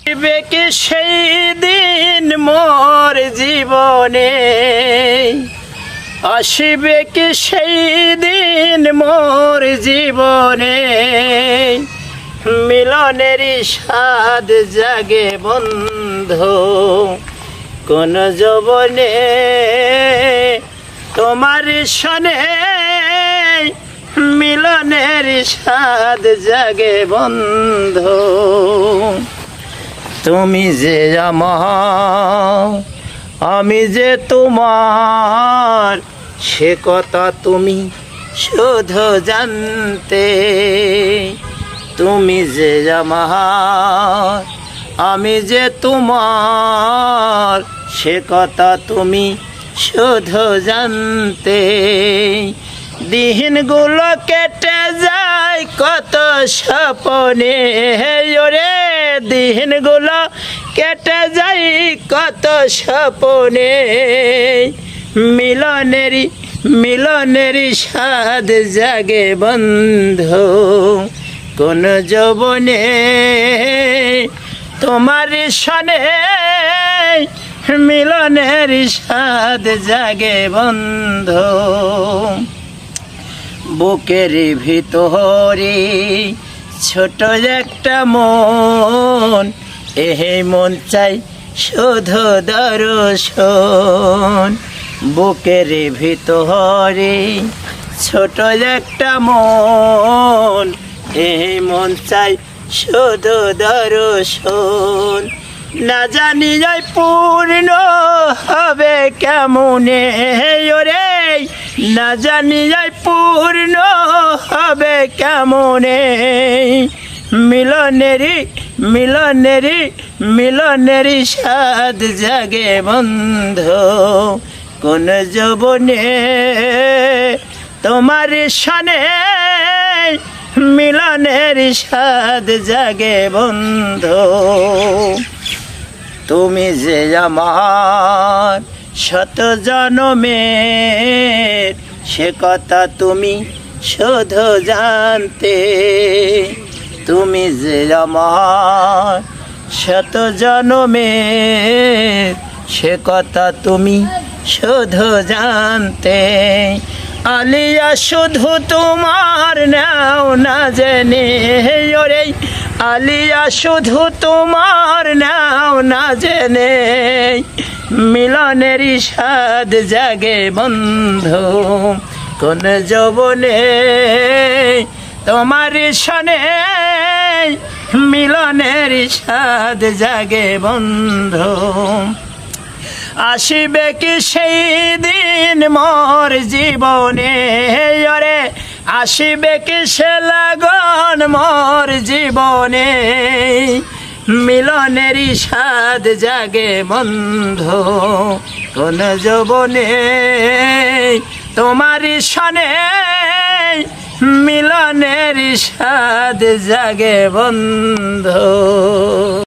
আসিবে কি সেই দিন মোর জীবনে, আসিবে কি সেই দিন মোর জীবনে, মিলনেরই স্বাদ জাগে বন্ধু কোন যৌবনে, তোমার সনে মিলনের স্বাদ জাগে বন্ধু। তুমি যে আমার আমি যে তোমার, সে কথা তুমি শুধু জানতে। তুমি যে আমার আমি যে তোমার, সে কথা তুমি শুধু জানতে। দিনগুলো কেটে যায় কত স্বপ্নে, ওরে দিনগুলো কেটে যায় কত স্বপ্নে, মিলনেরই স্বাদ জাগে বন্ধু কোন যৌবনে, তোমার সনে মিলনের স্বাদ জাগে বন্ধু। বুকের ভিতরে ছোট একটা মন, এহে মন চাই শুধু দর্শন। বুকের ভিতরে ছোট একটা মন, এহে মন চাই শুধু দর্শন। না জানি যাই পূর্ণ হবে কেমনে, ওরে না জানি যাই পূর্ণ হবে কেমনে, মিলনেরই স্বাদ জাগে বন্ধু কোন যৌবনে, তোমার সনে মিলনের স্বাদ জাগে বন্ধু। তুমি যে আমার শত জনমের, সে কথা তুমি শুধু জানতে। তুমি যে আমার শত জনমের, সে কথা তুমি শুধু জানতে। আলিয়া শুধু তোমার নাও না জেনে, ওরে আলিয়া শুধু তোমার নাও না জেনে, মিলনেরই স্বাদ জাগে বন্ধু কোন যৌবনে, তোমার সনে মিলনেরই স্বাদ জাগে বন্ধু। আসিবে কি সেই দিন মোর জীবনে, ওরে আসিবে কি সে লাগন মোর জীবনে, মিলনেরই স্বাদ জাগে বন্ধু কোন যৌবনে, তোমার সনে মিলনেরই স্বাদ জাগে বন্ধু।